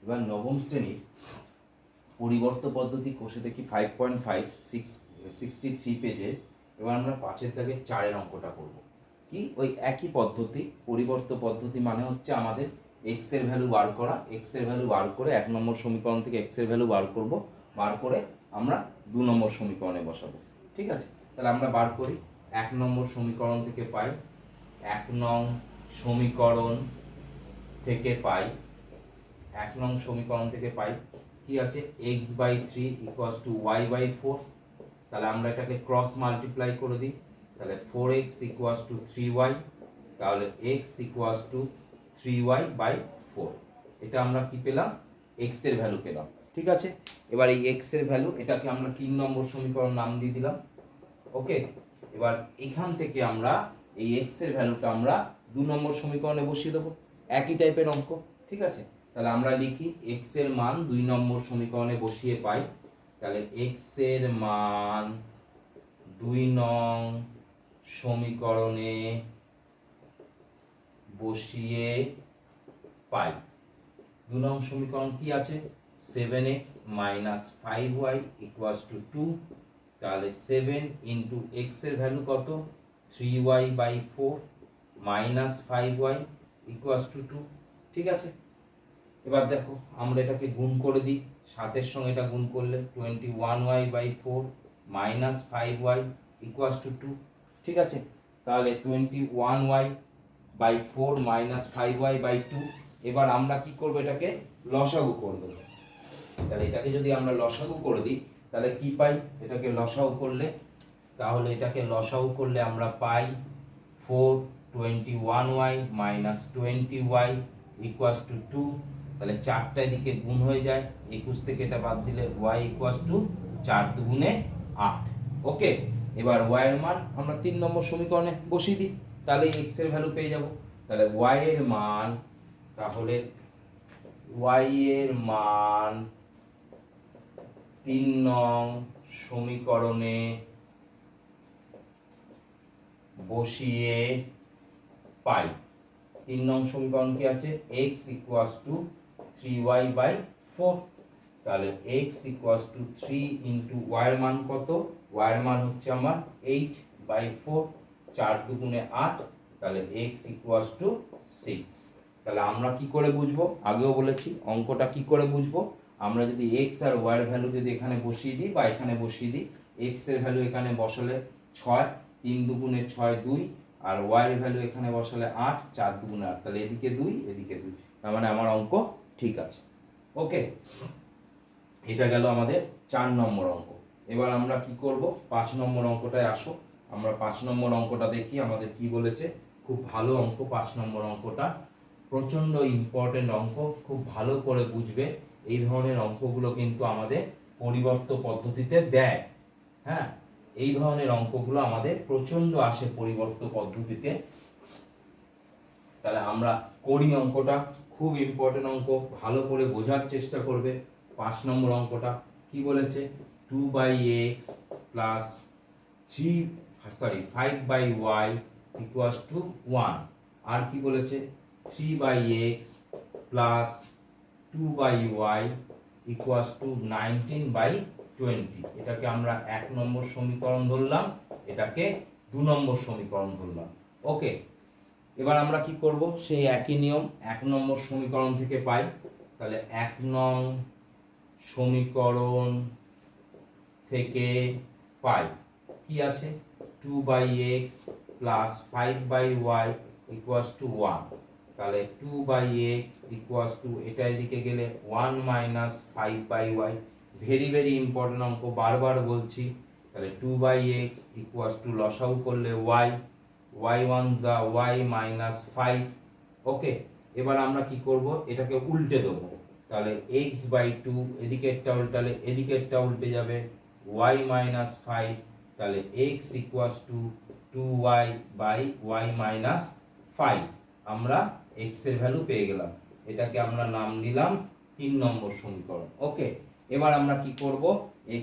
এবার নবম শ্রেণীর পরিবর্ত পদ্ধতি কোষে দেখি 5.5 63 পেজে। এবার আমরা 5-এর দাগে 4-এর অঙ্কটা করব। কি ওই একই পদ্ধতি, পরিবর্ত পদ্ধতি মানে হচ্ছে আমাদের এক্স এর ভ্যালু বার করা। এক্স এর ভ্যালু বার করে 1 নম্বর সমীকরণ থেকে এক্স এর ভ্যালু বার করব, বার করে আমরা 2 নম্বর সমীকরণে বসাবো। ঠিক আছে, তাহলে আমরা বার করি। 1 নম্বর সমীকরণ থেকে পাই 1 নং সমীকরণ থেকে পাই 1 নং সমীকরণ থেকে পাই কি আছে, x/3 = y/4। তাহলে আমরা এটাকে ক্রস মাল্টিপ্লাই করে দিই, তাহলে 4x = 3y, তাহলে x = 3y/4। এটা আমরা কি পেলাম, x এর ভ্যালু পেলাম। ঠিক আছে, এবার এই x এর ভ্যালু এটাকে আমরা 3 নম্বর সমীকরণ নাম দিয়ে দিলাম। ওকে, এবার এখান থেকে আমরা এই x এর ভ্যালুটা আমরা 2 নম্বর সমীকরণে বসিয়ে দেবো। একই টাইপের অঙ্ক। ঠিক আছে, তাহলে আমরা লিখি x এর মান 2 নম্বর সমীকরণে বসিয়ে পাই। তাহলে x এর মান 2 নং সমীকরণে বসিয়ে পাই। 2 নং সমীকরণ কি আছে, 7x - 5y = 2। তাহলে 7 ইন্টু এক্স এর ভ্যালু কত, 3y/4 - 5y = 2। ঠিক আছে, এবার দেখো আমরা এটাকে গুণ করে দিই, 7-এর সঙ্গে এটা গুণ করলে 21y/4 - 5y = 2। ঠিক আছে, তাহলে 21y/4 - 5y/2। এবার আমরা কি করব, এটাকে লসাগু করে দেবো। তাহলে এটাকে যদি আমরা লসাগু করে দিই তাহলে কি পাই, এটাকে লসাগু করলে, তাহলে এটাকে লসাগু করলে আমরা পাই 4 21y - 20y = 2। তাহলে 4টা এদিকে গুণ হয়ে যায়, 21 থেকে এটা বাদ দিলে y = 4 দুগুণে 8। ওকে, এবার y এর মান আমরা 3 নম্বর সমীকরণে বসিয়ে দিই, তাহলে x এর ভ্যালু পেয়ে যাব। তাহলে y এর মান, তাহলে y এর মান 3 নং সমীকরণে বসিয়ে পাই। 3 নং সমীকরণ কি আছে, x = 3y/4। তাহলে x = 3 ইন্টু y এর মান কত, y এর মান হচ্ছে আমার 8/4, 4 দুগুণে 8। তাহলে x = 6। তাহলে আমরা কি করে বুঝবো, আগেও বলেছি অঙ্কটা কি করে বুঝবো, আমরা যদি x আর y এর ভ্যালু যদি এখানে বসিয়ে দিই বা এখানে বসিয়ে দিই, x এর ভ্যালু এখানে বসালে 6, 3 দুগুণে 6 2, আর y এর ভ্যালু এখানে বসালে 8, 4 দুগুণে 8। তাহলে এদিকে 2 এদিকে 2, তার মানে আমার অঙ্ক ঠিক আছে। ওকে, এটা গেল আমাদের 4 নম্বর অঙ্ক। এবার আমরা কি করব, 5 নম্বর অঙ্কটায় আসো। আমরা 5 নম্বর অঙ্কটা দেখি আমাদের কি বলেছে। খুব ভালো অঙ্ক 5 নম্বর অঙ্কটা, প্রচন্ড ইম্পর্টেন্ট অঙ্ক, খুব ভালো করে বুঝবে। এই ধরনের অঙ্কগুলো কিন্তু আমাদের পরিবর্ত পদ্ধতিতে দেয়। হ্যাঁ, এই ধরনের অঙ্কগুলো আমাদের প্রচন্ড আসে পরিবর্ত পদ্ধতিতে। তাহলে আমরা করি অঙ্কটা, খুব ইম্পর্টেন্ট অঙ্ক, ভালো করে বোঝার চেষ্টা করবে। 5 নম্বর অঙ্কটা কি বলেছে, 2/x প্লাস 5/y = 1। আর কি বলেছে, 3/x প্লাস 2/y = 19/20। এটাকে আমরা 1 নম্বর সমীকরণ ধরলাম, এটাকে 2 নম্বর সমীকরণ ধরলাম। ওকে, এবার আমরা কি করব, সেই একই নিয়ম 1 নম্বর সমীকরণ থেকে পাই। তাহলে 1 নং সমীকরণ থেকে পাই কি আছে, 2/x প্লাস 5/y = 1। তাহলে 2/x = এটা এদিকে গেলে 1 - 5/y। ভেরি ভেরি ইম্পর্টেন্ট অঙ্ক, বারবার বলছি। তাহলে 2/x = লসাগু করলে y, y1 যা y - 5। ওকে, এবার আমরা কি করব, এটাকে উল্টে দেবো। তাহলে x/2 এদিকেরটা উল্টালে এদিকেরটা উল্টে যাবে, y - 5। তাহলে x = 2y/y - 5। আমরা x এর ভ্যালু পেয়ে গেলাম, এটাকে আমরা নাম দিলাম 3 নম্বর সমীকরণ। ওকে, এবার আমরা কি করব,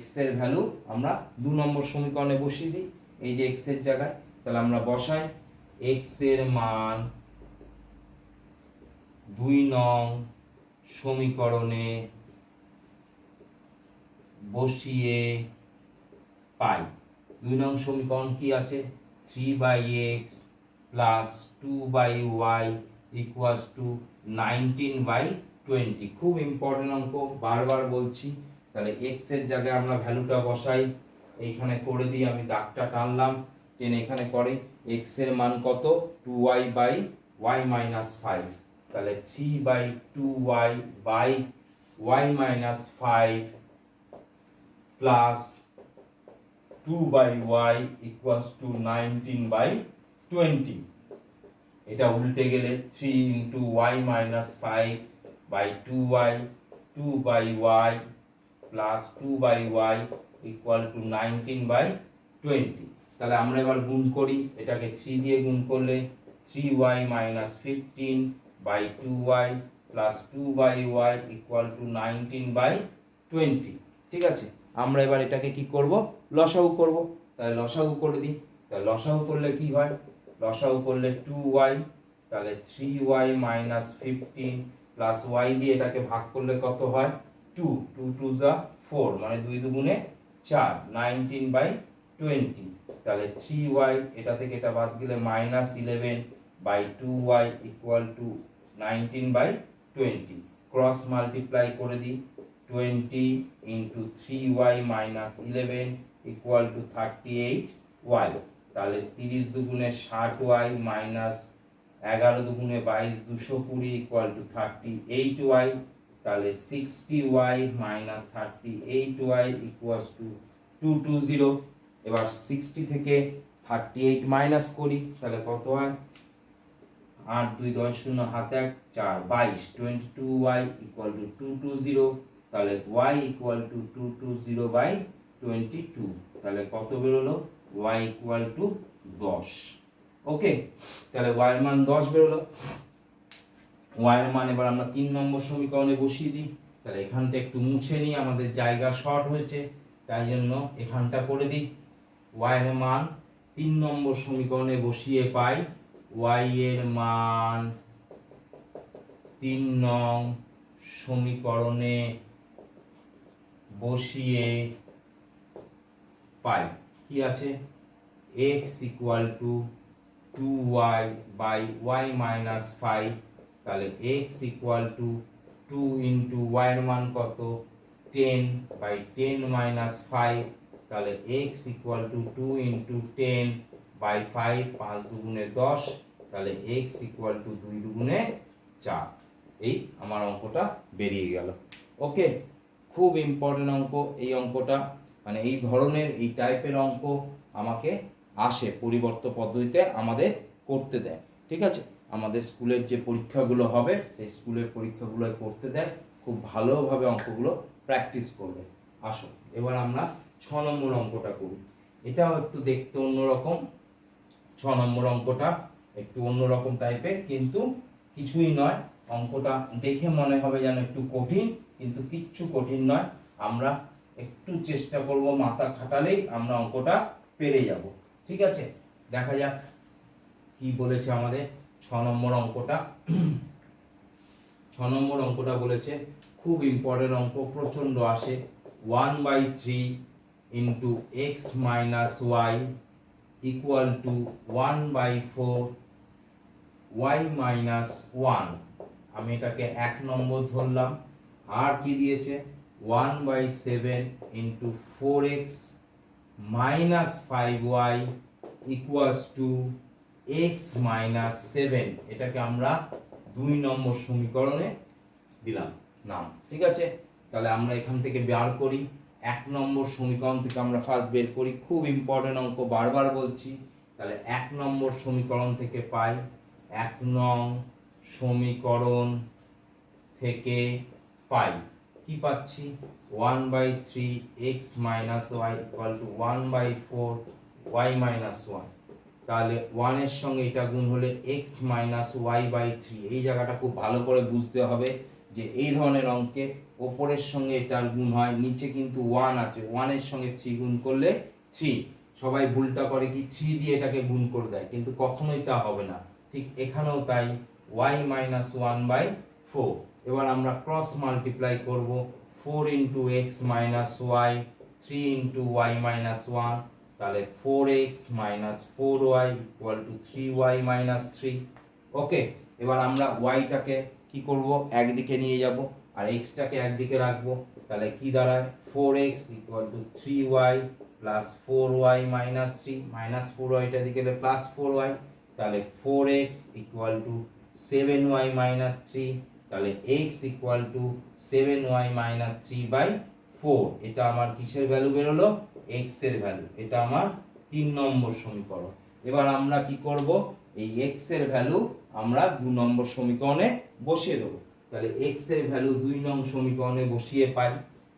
x এর ভ্যালু আমরা 2 নম্বর সমীকরণে বসিয়ে দিই, এই যে x এর জায়গায়। তাহলে আমরা বসাই, x এর মান 2 নং সমীকরণে বসিয়ে পাই। 2 নং সমীকরণ কি আছে? 3/x plus 2/y equals to 19/20। খুব ইম্পর্টেন্ট অঙ্ক, বারবার বলছি। তাহলে x এর জায়গায় আমরা ভ্যালুটা বসাই, এইখানে করে দিই, আমি দাগটা টানলাম, টেনে এখানে করে x এর মান কত? 2y by y minus 5। তাহলে 3/2y by y minus 5 plus 2/y equals to 19/20। এটা উল্টে গেলে 3 into y minus 5 by 2y 2/y plus 2/y equal to 19/20। তাহলে আমরা এবার গুণ করি, এটাকে 3 দিয়ে গুণ করলে 3y minus 15 by 2y plus 2/y equal to 19/20। ঠিক আছে, আমরা এবার এটাকে কি করব? লসাগু করব। তাহলে লসাগু করে দিই। তাহলে লসাগু করলে কি হয়? লসাগু করলে 2y, তাহলে 3y মাইনাস 15 প্লাস y দিয়ে এটাকে ভাগ করলে কত হয়? 2 2 2 যা 4, মানে 2 দুগুণে 4, 19/20। তাহলে 3y, এটা থেকে এটা বাদ গেলে minus 11 by 2y equal to 19/20। Cross multiply করে দিই, 20 into 3y minus 11 equal to 38y। তাহলে 30 দুগুণে 60y মাইনাস 11 দুগুণে 22, 220 ইকুয়াল টু 38y। তাহলে 60y minus 38y equals to 220। এবার 60 থেকে 38 মাইনাস করি, তাহলে কত হয়? 8 2 10 0 হাতে 1 4 22, 22y ইকুয়াল টু 220। তাহলে y ইকুয়াল টু 220/22। তাহলে কত বেরোলো? y equal to 10। ওকে, তাহলে y এর মান 10 বেরোলো। y এর মান এবার আমরা 3 নম্বর সমীকরণে বসিয়ে দিই। তাহলে এখানটা একটু মুছে নিই, আমাদের জায়গা শর্ট হয়েছে, তাই জন্য এখানটা করে দিই। y এর মান 3 নম্বর সমীকরণে বসিয়ে পাই, y এর মান 3 নং সমীকরণে বসিয়ে পাই। কি আছে? x equal to 2y by y minus 5। তাহলে x equal to 2 into y এর মান কত? 10 বাই 10 মাইনাস 5। তাহলে x equal to 2 into 10 by 5, 5 দুগুণে 10। তাহলে x ইকুয়াল টু 2 দুগুণে 4। এই আমার অঙ্কটা বেরিয়ে গেল। ওকে, খুব ইম্পর্টেন্ট অঙ্ক এই অঙ্কটা, মানে এই ধরনের এই টাইপের অঙ্ক আমাকে আসে, পরিবর্ত পদ্ধতিতে আমাদের করতে দেয়। ঠিক আছে, আমাদের স্কুলের যে পরীক্ষাগুলো হবে সেই স্কুলের পরীক্ষাগুলো করতে দেয়, খুব ভালোভাবে অঙ্কগুলো প্র্যাকটিস করবে। আসো এবার আমরা 6 নম্বর অঙ্কটা করি। এটাও একটু দেখতে অন্যরকম। 6 নম্বর অঙ্কটা একটু অন্যরকম টাইপের, কিন্তু কিছুই নয়। অঙ্কটা দেখে মনে হবে যেন একটু কঠিন, কিন্তু কিচ্ছু কঠিন নয়। আমরা একটু চেষ্টা করব, মাথা খাটালেই আমরা অঙ্কটা পেরে যাব। ঠিক আছে, দেখা যাক কি বলেছে আমাদের 6 নম্বর অঙ্কটা। 6 নম্বর অঙ্কটা বলেছে, খুব ইম্পর্টেন্ট অঙ্ক, প্রচন্ড আসে। 1/3 into x minus y equal to 1/4 y minus 1। আমি এটাকে 1 নম্বর ধরলাম। আর কি দিয়েছে? 1/7 into 4x minus 5y equals to x minus 7। এটাকে আমরা 2 নম্বর সমীকরণে দিলাম নাম। ঠিক আছে, তাহলে আমরা এখান থেকে বের করি। 1 নম্বর সমীকরণ থেকে আমরা ফার্স্ট বের করি, খুব ইম্পর্টেন্ট অঙ্ক, বারবার বলছি। তাহলে 1 নম্বর সমীকরণ থেকে পাই, 1 নং সমীকরণ থেকে পাই কি পাচ্ছি? 1/3 x minus y equal to 1/4 y minus 1। তাহলে 1 এর সঙ্গে এটা গুণ হলে x মাইনাস y/3। এই জায়গাটা খুব ভালো করে বুঝতে হবে যে এই ধরনের অঙ্কে ওপরের সঙ্গে এটার গুণ হয়, নিচে কিন্তু 1 আছে, 1 এর সঙ্গে 3 গুণ করলে 3। সবাই ভুলটা করে কি 3 দিয়ে এটাকে গুণ করে দেয়, কিন্তু কখনোই তা হবে না। ঠিক এখানেও তাই, y মাইনাস 1/4। এবার আমরা ক্রস মাল্টিপ্লাই করব, 4 into x minus y, 3 into y minus one, তাহলে 4x minus 4y equal to 3y minus 3। Okay, এবার আমরা ওয়াইটাকে কি করব, একদিকে নিয়ে যাব আর এক্সটাকে একদিকে রাখবো, তাহলে কি দাঁড়ায় 4x equal to 3y plus 4y minus 3, minus 4yটা দিকে গেলে প্লাস 4y, তাহলে 4x equal two 7y minus 3, তাহলে x equal two 7y minus 3/4। এটা আমার কিসের ভ্যালু বেরোলো, x এর ভ্যালু। এটা আমার 3 নম্বর সমীকরণ। এবার আমরা কি করব, এই x এর ভ্যালু আমরা 2 নম্বর সমীকরণে বসিয়ে দেবো। তাহলে x এর ভ্যালু 2 নং সমীকরণে বসিয়ে পাই,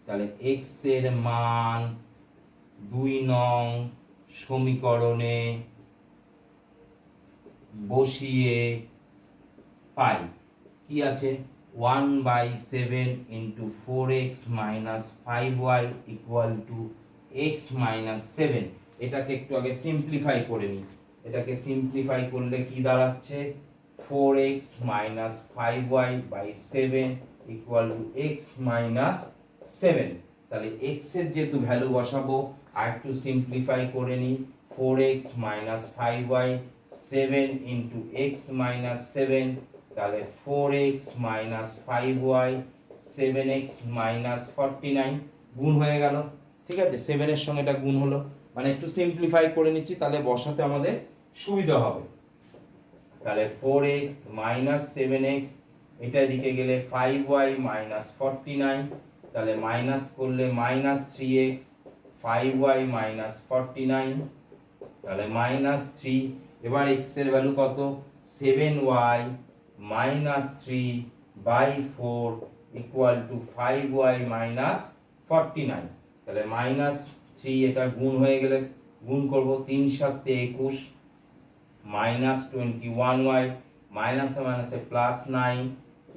তাহলে x এর মান 2 নং সমীকরণে বসিয়ে পাই, কি আছে 1/7 into 4x minus 5y equal to x minus 7। এটাকে একটু আগে সিম্পলিফাই করে নিই, এটাকে সিম্পলিফাই করলে কি দাঁড়াচ্ছে 4x minus 5y by 7 equal to x minus 7। তাহলে x এর যেহেতু ভ্যালু বসাবো আর একটু সিম্পলিফাই করে নিই, 4x minus 5y 7 into x minus 7, তাহলে 4x minus 5y 7x minus 49 গুণ হয়ে গেল। ঠিক আছে, 7 এর সঙ্গে এটা গুণ হলো, মানে একটু সিম্পলিফাই করে নিচ্ছি তাহলে বসাতে আমাদের সুবিধা হবে। তাহলে 4x মাইনাস 7x, এটা দিকে গেলে 5y মাইনাস 49, তাহলে মাইনাস করলে মাইনাস 3x 5y মাইনাস 49, তাহলে মাইনাস 3। এবার x এর ভ্যালু কত, 7y minus 3/4 equal to 5y minus 49। তাহলে মাইনাস 3 এটা গুণ হয়ে গেলে গুণ করব, 3 7 21 মাইনাস 21y মাইনাসে মাইনাসে প্লাস 9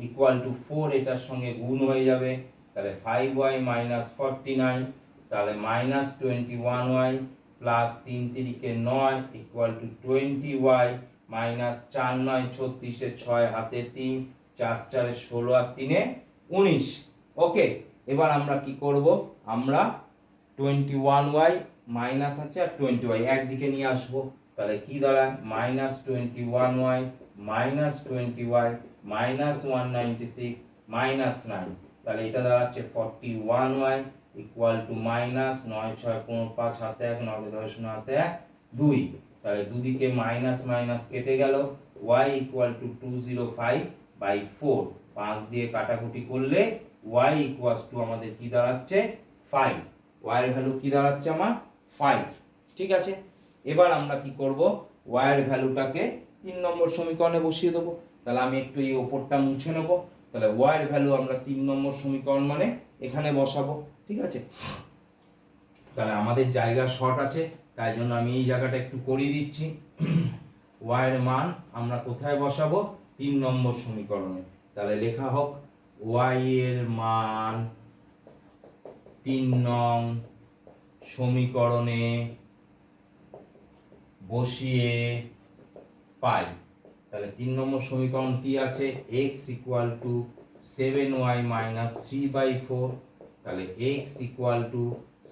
ইকুয়াল টু 4, এটার সঙ্গে গুণ হয়ে যাবে, তাহলে 5y মাইনাস 49, তাহলে minus 21y plus 3 3 9 equal to 20y minus 4 9 36 6 হাতে 3 4 4 16 আর 3 19। ওকে, এবার আমরা কি করব, আমরা 21y মাইনাস আছে আর 20y একদিকে নিয়ে আসবো, তাহলে কি দাঁড়ায় minus 21y minus 20y minus 196 minus 9, তাহলে এটা দাঁড়াচ্ছে 41y ইকুয়াল টু মাইনাস 9 6 15 5 হাতে 1 9 10 0 হাতে 1 2, তাহলে দুদিকে মাইনাস মাইনাস কেটে গেল, y ইকুয়াল টু 205/4, 5 দিয়ে কাটাকুটি করলে y ইকুয়ালস টু আমাদের কি দাঁড়াচ্ছে 5, y এর ভ্যালু কি দাঁড়াচ্ছে আমার 5। ঠিক আছে, এবার আমরা কি করব, y এর ভ্যালুটাকে 3 নম্বর সমীকরণে বসিয়ে দেবো। তাহলে আমি একটু এই ওপরটা মুছে নেব, তাহলে y এর ভ্যালু আমরা 3 নম্বর সমীকরণ মানে এখানে বসাবো। ঠিক আছে, তাহলে আমাদের জায়গা শর্ট আছে, তাই জন্য আমি এই জায়গাটা একটু করিয়ে দিচ্ছি। y এর মান আমরা কোথায় বসাবো, 3 নম্বর সমীকরণে। তাহলে লেখা হোক y এর মান 3 নং সমীকরণে বসিয়ে পাই। তাহলে 3 নম্বর সমীকরণ কি আছে, x equal two 7y minus 3/4, তাহলে x equal two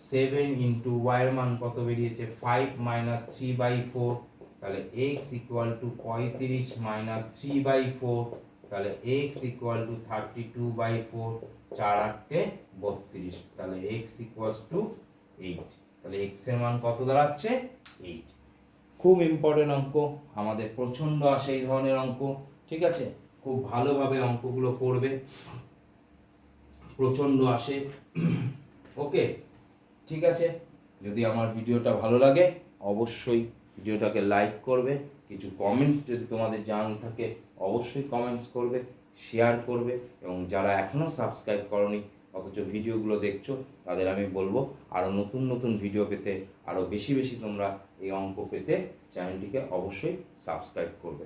7 into y এর মান কত বেরিয়েছে 5 মাইনাস 3/4, তাহলে x ইকুয়াল টু 35 মাইনাস 3/4, তাহলে x ইকুয়াল টু 32/4, 4 8 32, তাহলে x ইকুয়ালস টু 8। তাহলে x এর মান কত দাঁড়াচ্ছে 8। খুব ইম্পর্টেন্ট অঙ্ক, আমাদের প্রচন্ড আসে এই ধরনের অঙ্ক। ঠিক আছে, খুব ভালোভাবে অঙ্কগুলো করবে, প্রচন্ড আসে। ওকে, ঠিক আছে, যদি আমার ভিডিওটা ভালো লাগে অবশ্যই ভিডিওটাকে লাইক করবে, কিছু কমেন্টস যদি তোমাদের জানার থাকে অবশ্যই কমেন্টস করবে, শেয়ার করবে, এবং যারা এখনও সাবস্ক্রাইব করনি অথচ ভিডিওগুলো দেখছো তাদের আমি বলবো আরও নতুন নতুন ভিডিও পেতে, আরও বেশি বেশি তোমরা এই অঙ্ক পেতে চ্যানেলটিকে অবশ্যই সাবস্ক্রাইব করবে।